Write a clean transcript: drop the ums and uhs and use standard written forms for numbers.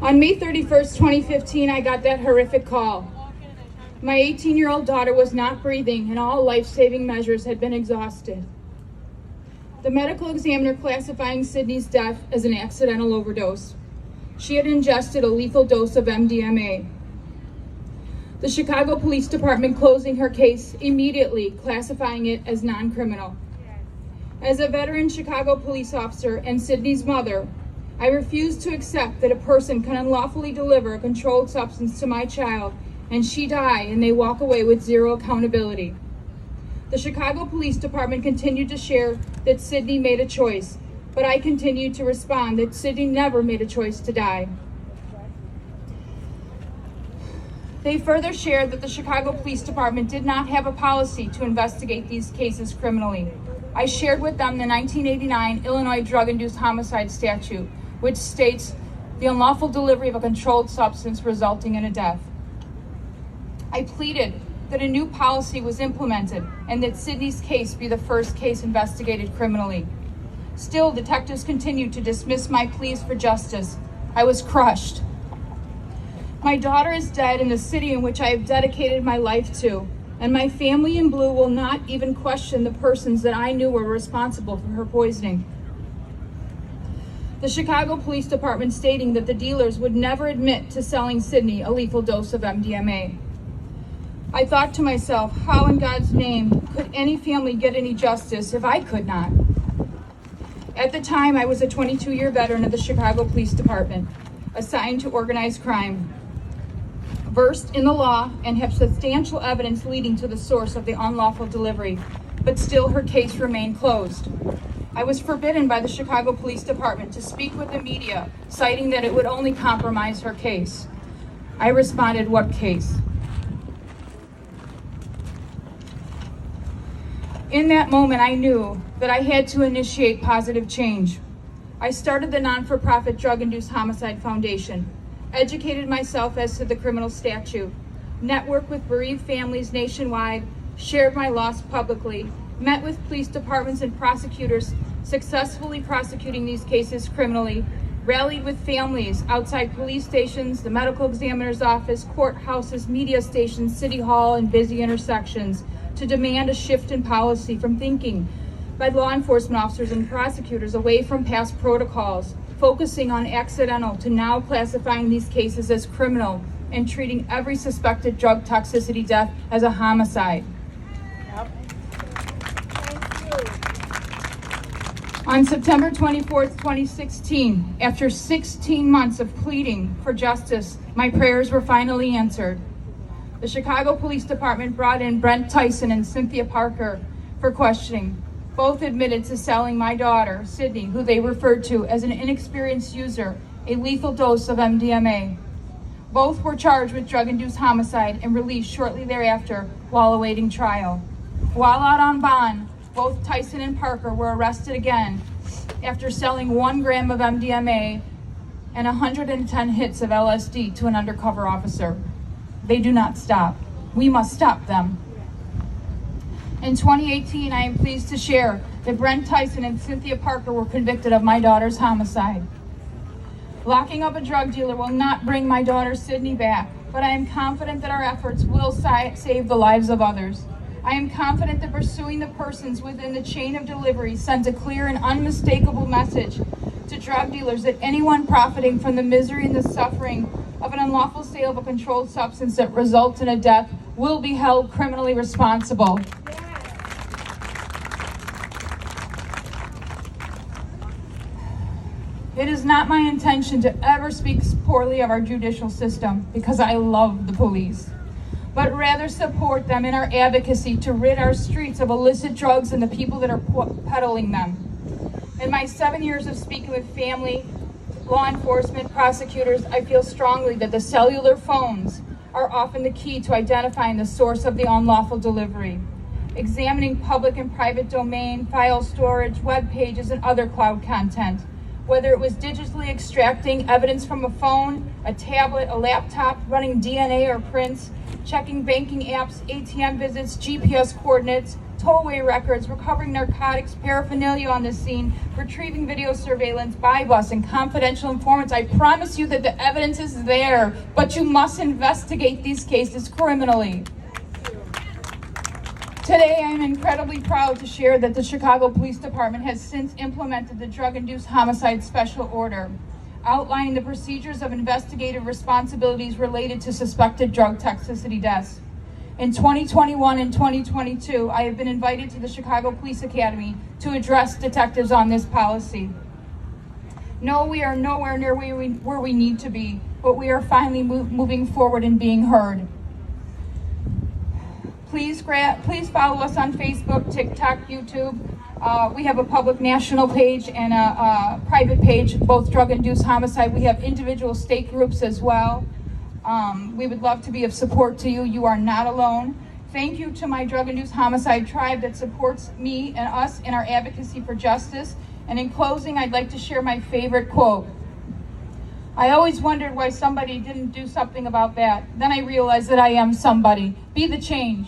On May 31st, 2015, I got that horrific call. My 18-year-old daughter was not breathing and all life-saving measures had been exhausted. The medical examiner classifying Sydney's death as an accidental overdose. She had ingested a lethal dose of MDMA. The Chicago Police Department closing her case immediately, classifying it as non-criminal. As a veteran Chicago police officer and Sydney's mother, I refuse to accept that a person can unlawfully deliver a controlled substance to my child and she die and they walk away with zero accountability. The Chicago Police Department continued to share that Sydney made a choice, but I continued to respond that Sydney never made a choice to die. They further shared that the Chicago Police Department did not have a policy to investigate these cases criminally. I shared with them the 1989 Illinois drug-induced homicide statute, which states the unlawful delivery of a controlled substance resulting in a death. I pleaded that a new policy was implemented and that Sydney's case be the first case investigated criminally. Still, detectives continued to dismiss my pleas for justice. I was crushed. My daughter is dead in the city in which I have dedicated my life to, and my family in blue will not even question the persons that I knew were responsible for her poisoning. The Chicago Police Department stating that the dealers would never admit to selling Sydney a lethal dose of MDMA. I thought to myself, how in God's name could any family get any justice if I could not? At the time, I was a 22-year veteran of the Chicago Police Department, assigned to organized crime, versed in the law, and have substantial evidence leading to the source of the unlawful delivery, but still her case remained closed. I was forbidden by the Chicago Police Department to speak with the media, citing that it would only compromise her case. I responded, what case? In that moment, I knew that I had to initiate positive change. I started the non-for-profit Drug-Induced Homicide Foundation, educated myself as to the criminal statute, networked with bereaved families nationwide, shared my loss publicly, met with police departments and prosecutors successfully prosecuting these cases criminally, rallied with families outside police stations, the medical examiner's office, courthouses, media stations, city hall, and busy intersections to demand a shift in policy from thinking by law enforcement officers and prosecutors away from past protocols, focusing on accidental to now classifying these cases as criminal and treating every suspected drug toxicity death as a homicide. On September 24th, 2016, after 16 months of pleading for justice, my prayers were finally answered. The Chicago Police Department brought in Brent Tyson and Cynthia Parker for questioning. Both admitted to selling my daughter, Sydney, who they referred to as an inexperienced user, a lethal dose of MDMA. Both were charged with drug-induced homicide and released shortly thereafter while awaiting trial. While out on bond, both Tyson and Parker were arrested again after selling 1 gram of MDMA and 110 hits of LSD to an undercover officer. They do not stop. We must stop them. In 2018, I am pleased to share that Brent Tyson and Cynthia Parker were convicted of my daughter's homicide. Locking up a drug dealer will not bring my daughter Sydney back, but I am confident that our efforts will save the lives of others. I am confident that pursuing the persons within the chain of delivery sends a clear and unmistakable message to drug dealers that anyone profiting from the misery and the suffering of an unlawful sale of a controlled substance that results in a death will be held criminally responsible. It is not my intention to ever speak poorly of our judicial system because I love the police, but rather support them in our advocacy to rid our streets of illicit drugs and the people that are peddling them. In my 7 years of speaking with family, law enforcement, prosecutors, I feel strongly that the cellular phones are often the key to identifying the source of the unlawful delivery. Examining public and private domain, file storage, web pages, and other cloud content. Whether it was digitally extracting evidence from a phone, a tablet, a laptop, running DNA or prints, checking banking apps, ATM visits, GPS coordinates, tollway records, recovering narcotics, paraphernalia on the scene, retrieving video surveillance, buy bus, and confidential informants. I promise you that the evidence is there, but you must investigate these cases criminally. Today, I am incredibly proud to share that the Chicago Police Department has since implemented the Drug-Induced Homicide Special Order, outlining the procedures of investigative responsibilities related to suspected drug toxicity deaths. In 2021 and 2022, I have been invited to the Chicago Police Academy to address detectives on this policy. No, we are nowhere near where we need to be, but we are finally moving forward and being heard. Please follow us on Facebook, TikTok, YouTube. We have a public national page and a private page, both drug-induced homicide. We have individual state groups as well. We would love to be of support to you. You are not alone. Thank you to my drug-induced homicide tribe that supports me and us in our advocacy for justice. And in closing, I'd like to share my favorite quote. I always wondered why somebody didn't do something about that. Then I realized that I am somebody. Be the change.